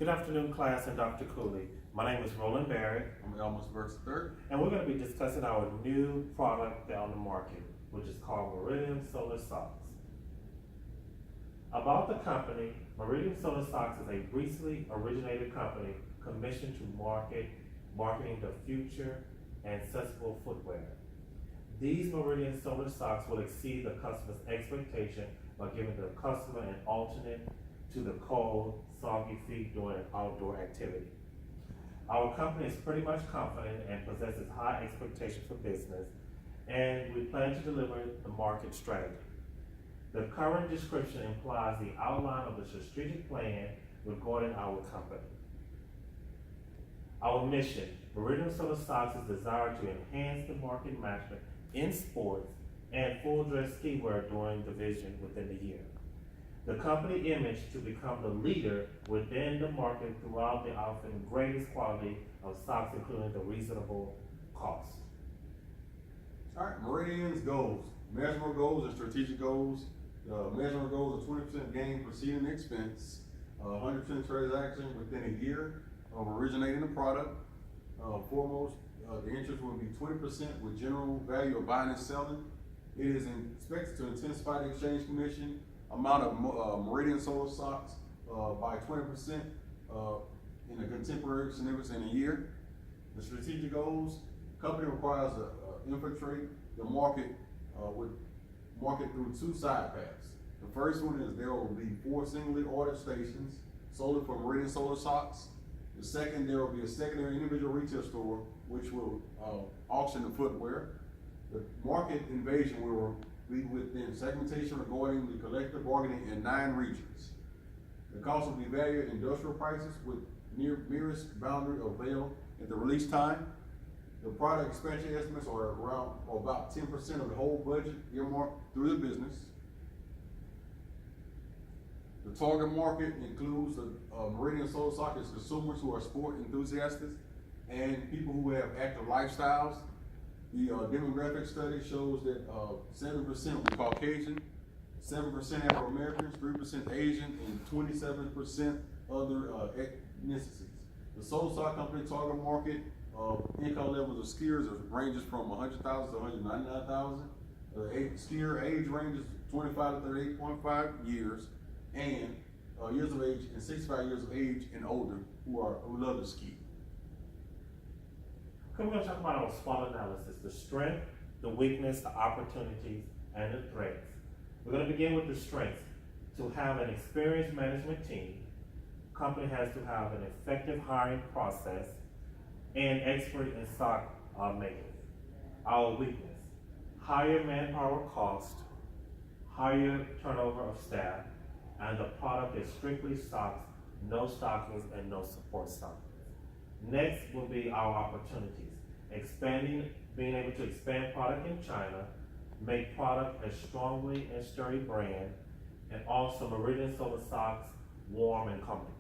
Good afternoon, class, and Dr. Cooley. My name is Roland Barrett, I'm Elmus Burks III. and we're going to be discussing our new product on the market, which is called Meridian Solar Socks. About the company, Meridian Solar Socks is a recently originated company commissioned to marketing the future and accessible footwear. These Meridian Solar Socks will exceed the customer's expectation by giving the customer an alternate to the cold, soggy feet during an outdoor activity. Our company is pretty much confident and possesses high expectations for business, and we plan to deliver the market strategy. The current description implies the outline of the strategic plan regarding our company. Our mission, Meridian Solar Socks, is desired to enhance the market management in sports and full dress ski wear during division within the year. The company image to become the leader within the market throughout the offering greatest quality of socks, including the reasonable cost. All right, Meridian's goals. Measurable goals and strategic goals. Measurable goals are 20% gain preceding expense, 100% transaction within a year of originating the product. Foremost, the interest will be 20% with general value of buying and selling. It is expected to intensify the exchange commission amount of Meridian Solar Socks by 20% in the contemporary significance in a year. The strategic goals, company requires to infiltrate the market with market through two side paths. The first one is there will be 4 singly ordered stations solely for Meridian Solar Socks. The second, there will be a secondary individual retail store which will auction the footwear. The market invasion will be within segmentation regarding the collective bargaining in 9 regions. The cost will be valued at industrial prices with nearest boundary of veil at the release time. The product expansion estimates are around or about 10% of the whole budget earmarked through the business. The target market includes the Meridian Solar Socks consumers who are sport enthusiasts and people who have active lifestyles. The demographic study shows that 7% will be Caucasian, 7% Afro-Americans, 3% Asian, and 27% other ethnicities. The Solar Sock Company target market income levels of skiers ranges from 100,000 to 199,000. Skier age ranges 25 to 38.5 years, and years of age and 65 years of age and older who love to ski. Okay, we're going to talk about our SWOT analysis, the strength, the weakness, the opportunities, and the threats. We're going to begin with the strengths. To have an experienced management team, company has to have an effective hiring process and expert in sock making. Our weakness, higher manpower cost, higher turnover of staff, and the product is strictly socks, no stockings, and no support stockings. Next will be our opportunities. Being able to expand product in China, make product a strongly and sturdy brand, and also Meridian Solar Socks warm and comfortable.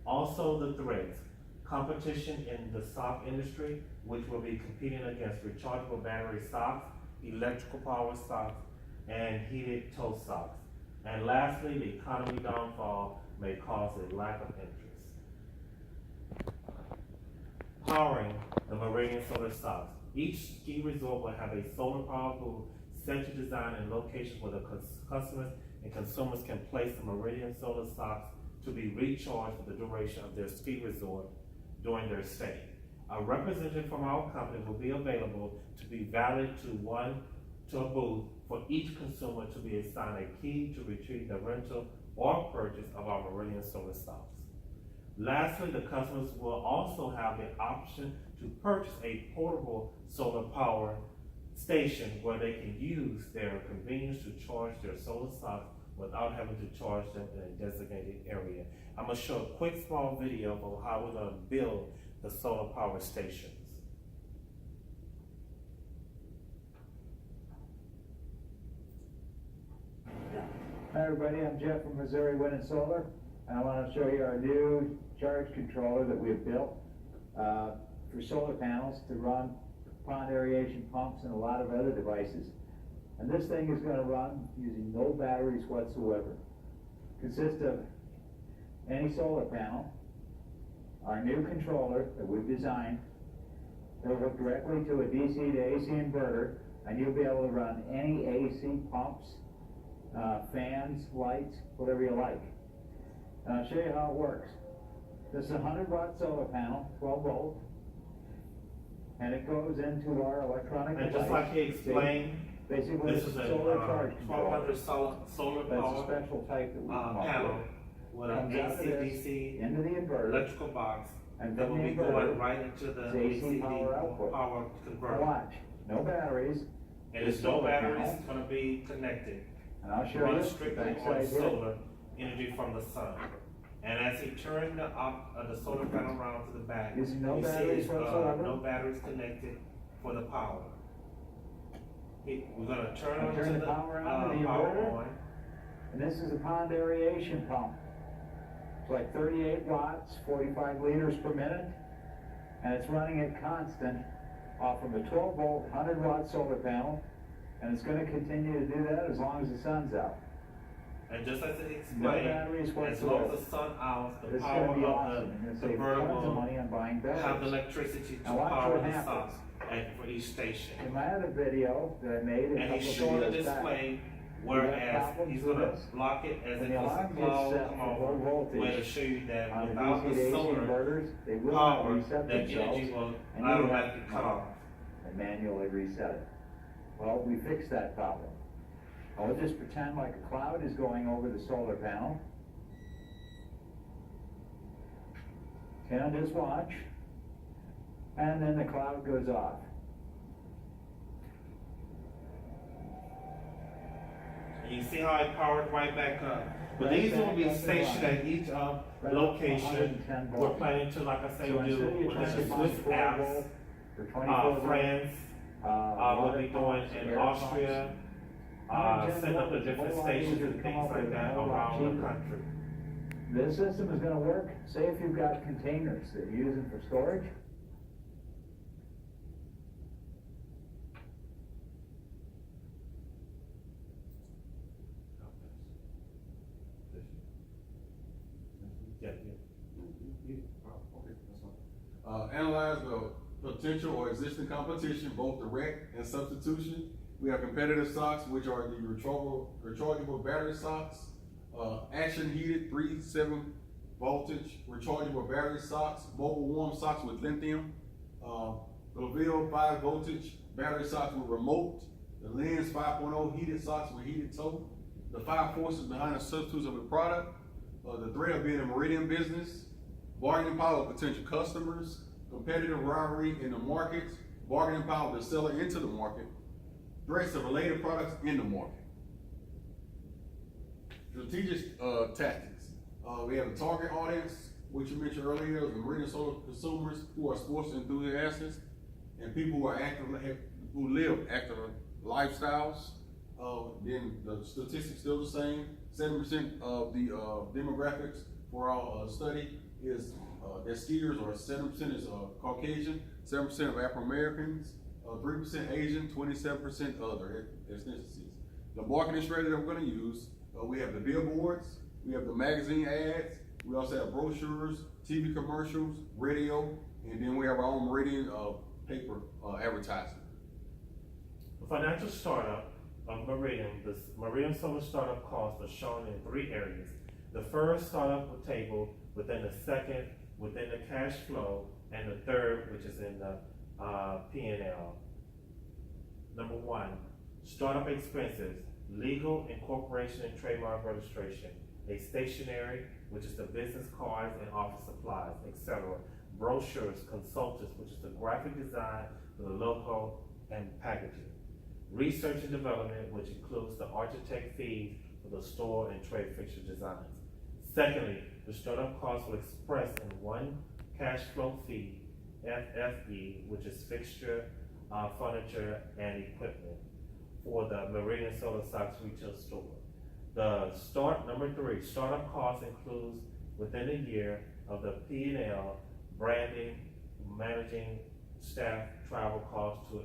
Also the threats, competition in the sock industry, which will be competing against rechargeable battery socks, electrical power socks, and heated toe socks. And lastly, the economy downfall may cause a lack of interest. Powering the Meridian Solar Socks. Each ski resort will have a solar power booth set to design in locations where the customers and consumers can place the Meridian Solar Socks to be recharged for the duration of their ski resort during their stay. A representative from our company will be available to be valid to a booth for each consumer to be assigned a key to retrieve the rental or purchase of our Meridian Solar Socks. Lastly, the customers will also have the option to purchase a portable solar power station where they can use their convenience to charge their solar socks without having to charge them in a designated area. I'm going to show a quick small video of how we're going to build the solar power stations. Hi everybody, I'm Jeff from Missouri Wind and Solar, and I want to show you our new charge controller that we've built for solar panels to run pond aeration pumps and a lot of other devices. And this thing is going to run using no batteries whatsoever. Consists of any solar panel, our new controller that we've designed, will hook directly to a DC to AC inverter, and you'll be able to run any AC pumps, fans, lights, whatever you like. And I'll show you how it works. This is a 100-watt solar panel, 12 volt, and it goes into our electronic And device. just like he explained, Basically, this it's is a a solar charge controller. 1200 solar That's a power special type that we come up panel with. with an Comes out of this, AC/DC into the inverter, electrical box and that from will the be going inverter, right into the it's AC AC power output. power Now converter. watch, no batteries, And This there's no solar batteries panel. gonna be connected. and I'll show Run you the strictly backside on here. solar energy from the sun. And as he turned the solar panel around to the back, you Using no see batteries whatsoever. no batteries connected for the power. We're gonna turn I'll on turn to the power on to the power inverter. on. And this is a pond aeration pump. It's like 38 watts, 45 liters per minute, and it's running at constant off of a 12 volt, 100-watt solar panel, and it's gonna continue to do that as long as the sun's out. And just as it No explained, batteries as long whatsoever. as the sun out, the This is power gonna be of awesome. You're the gonna save converter tons of will money on buying have the batteries. electricity to Now watch power what the happens. socks for each station. In my other video that I made a And couple he's of showing the videos back, display, got whereas problems he's with gonna this? block it as When it the goes alarm to gets cloud, set come for low over, voltage way to show you that on the without DC the to AC solar inverters, they will not power, reset that themselves, energy will and you would have automatically to cut off. and manually reset it. Well, we fixed that problem. I'll just pretend like a cloud is going over the solar panel. And just watch. And then the cloud goes off. And you see how it powered right back up. But Right these will back be up and stationed running. at each Right location. 110 We're volts. planning to, like I say, So instead do of you with trying the to find Swiss 12 apps, volt or 24 volt, France, we'll water be doing pumps, in air Austria, pumps, setting up the 110 different volts, a whole lot stations easier and to come things up like with, that a whole lot around the cheaper. country. This system is gonna work, say if you've got containers that you're using for storage. Yeah, Okay, that's fine. Analyze the potential or existing competition, both direct and substitution. We have competitive stocks, which are the rechargeable battery stocks, action heated 3.7 voltage rechargeable battery stocks, mobile warm stocks with lithium, Glaville 5 voltage battery stocks with remote, the Lens 5.0 heated stocks with heated toe, the 5 forces behind the substitutes of a product, the threat of being a Meridian business, bargaining power of potential customers, competitive rivalry in the markets, bargaining power of the seller into the market, threats of related products in the market. Strategic tactics. We have a target audience, which you mentioned earlier, the Meridian solar consumers who are sports enthusiasts and people who are active, who live active lifestyles. Then the statistics still the same. 7% of the demographics for our study is that skiers, or 7% is Caucasian, 7% of African Americans, 3% Asian, 27% other ethnicities. The marketing strategy that we're going to use, we have the billboards, we have the magazine ads, we also have brochures, TV commercials, radio, and then we have our own Meridian paper advertising. The financial startup of Meridian, this Meridian Solar startup costs are shown in 3 areas. The first startup table, within the second, within the cash flow, and the third, which is in the P&L. Number 1, startup expenses, legal, incorporation and trademark registration, a stationery, which is the business cards and office supplies, etc. Brochures, consultants, which is the graphic design for the logo and packaging. Research and development, which includes the architect fees for the store and trade fixture designs. Secondly, the startup costs will express in one cash flow fee, FFE, which is fixture, furniture, and equipment for the Meridian Solar Stocks retail store. Number 3, startup costs includes within a year of the P&L, branding, managing staff, travel costs to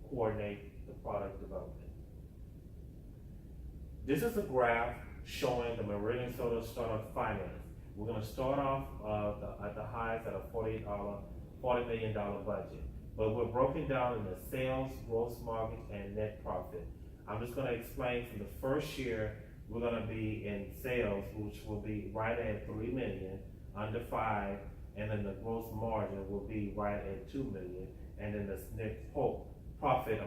coordinate the product development. This is a graph showing the Meridian Solar startup finance. We're gonna start off, at the highest at a $40 million budget. But we're broken down into sales, gross margin, and net profit. I'm just gonna explain from the first year, we're gonna be in sales, which will be right at 3 million, under 5, and then the gross margin will be right at 2 million, and then the net profit,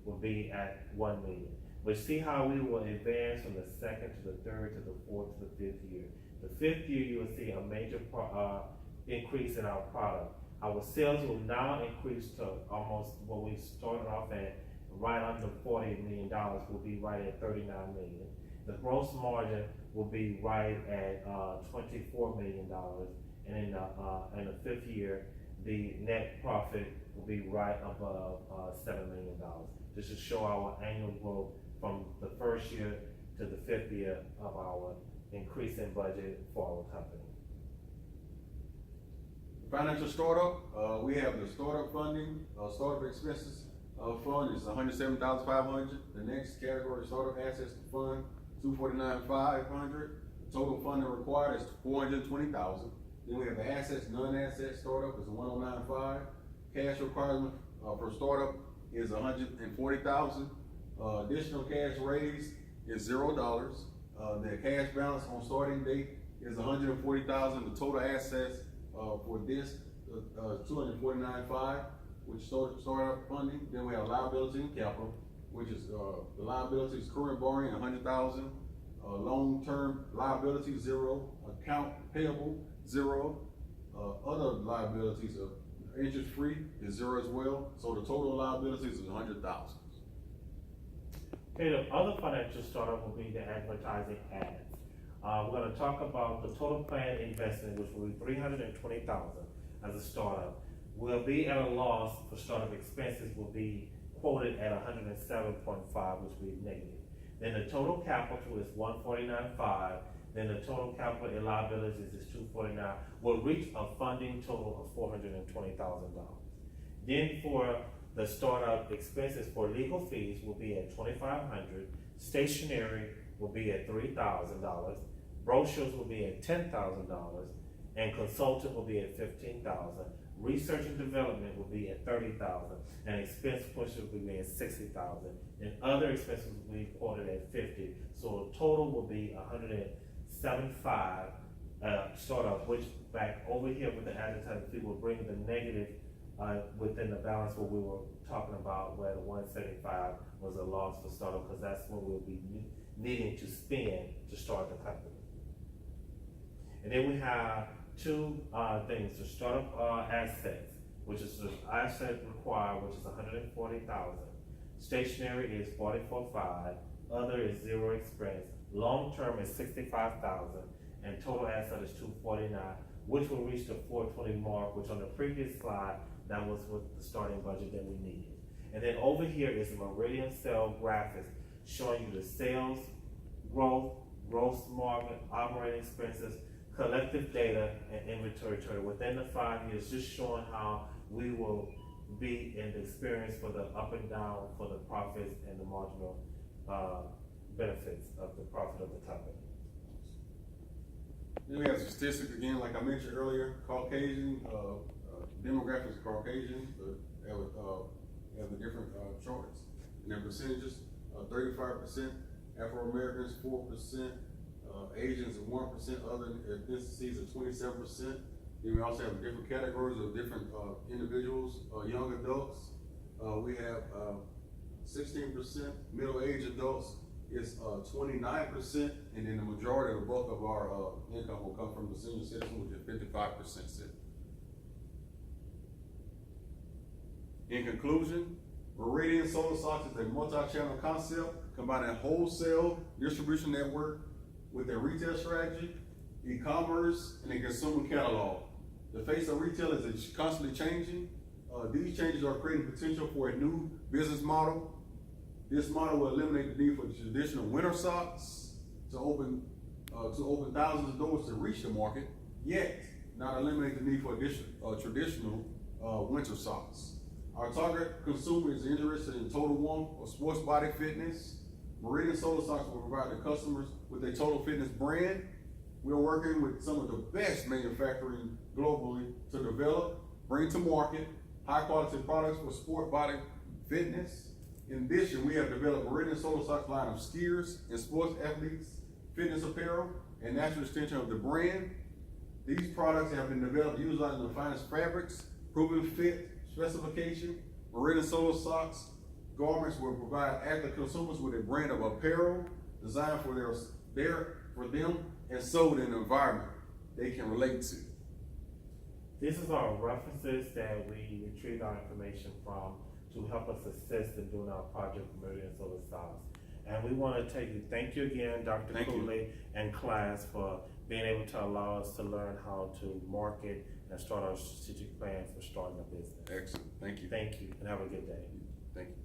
will be at 1 million. But see how we will advance from the second to the third to the fourth to the fifth year. The fifth year, you will see a major increase in our product. Our sales will now increase to almost what we started off at, right under $40 million, will be right at 39 million. The gross margin will be right at $24 million, and in the fifth year, the net profit will be right above $7 million. This should show our annual growth from the first year to the fifth year of our increase in budget for our company. Financial startup, we have the startup funding, startup expenses fund is $107,500. The next category, startup assets to fund, $249,500. Total funding required is $420,000. Then we have the assets, non-asset startup is $109,500. Cash requirement for startup is $140,000. Additional cash raised is $0. The cash balance on starting date is $140,000. The total assets for this $249,500, which startup funding. Then we have liability and capital, which is the liability is current borrowing $100,000, long-term liability $0, account payable $0, other liabilities interest-free is $0 as well. So the total liabilities is $100,000. Okay, the other financial startup will be the advertising ads. We're gonna talk about the total planned investment, which will be $320,000 as a startup. We'll be at a loss for startup expenses will be quoted at 107.5, which will be negative. Then the total capital is 149.5. Then the total capital and liabilities is 249. Will reach a funding total of $420,000. Then for the startup expenses for legal fees will be at $2,500. Stationery will be at $3,000. Brochures will be at $10,000, and consultant will be at $15,000. Research and development will be at $30,000, and expense pusher will be at $60,000, and other expenses will be quoted at $50,000. So the total will be $175. Startup, which back over here with the advertising fee will bring the negative within the balance what we were talking about, where the 175 was a loss for startup, because that's what we'll be needing to spend to start the company. And then we have two things: the startup assets, which is the asset required, which is $140,000. Stationary is $44,500. Other is $0 expense. Long term is $65,000, and total asset is $249,000, which will reach the $420 mark, which on the previous slide that was with the starting budget that we needed. And then over here is the Meridian cell graphics showing you the sales growth, gross margin, operating expenses, collective data, and inventory turn within the 5 years, just showing how we will be in the experience for the up and down for the profits and the marginal benefits of the profit of the company. Then we have statistics again, like I mentioned earlier, Caucasian, demographics Caucasian, have the different charts and their percentages, 35%, Afro-Americans 4%, Asians are 1%, other ethnicities are 27%. Then we also have different categories of different individuals, young adults. We have 16%, middle-aged adults is 29%, and then the majority of the bulk of our income will come from the senior citizen, which is 55% citizen. In conclusion, Meridian Solar Stocks is a multi-channel concept combining wholesale distribution network with a retail strategy, e-commerce, and a consumer catalog. The face of retail is constantly changing. These changes are creating potential for a new business model. This model will eliminate the need for traditional winter socks to open thousands of doors to reach the market, yet not eliminate the need for traditional winter socks. Our target consumer is interested in total warmth or sports body fitness. Meridian Solar Stocks will provide the customers with a total fitness brand we're working with some of the best manufacturing globally to develop, bring to market high quality products for sport, body, fitness. In addition, we have developed Meridian Solar Socks line of skiers and sports athletes, fitness apparel, and natural extension of the brand. These products have been developed utilizing the finest fabrics, proven fit, specification. Meridian Solar Socks garments will provide athlete consumers with a brand of apparel designed for them and sold in an environment they can relate to. This is our references that we retrieved our information from to help us assist in doing our project with Meridian Solar Socks. And we want to thank you again, Dr. Thank you. Cooley and class, for being able to allow us to learn how to market and start our strategic plan for starting a business. Excellent, thank you. Thank you, and have a good day. Thank you.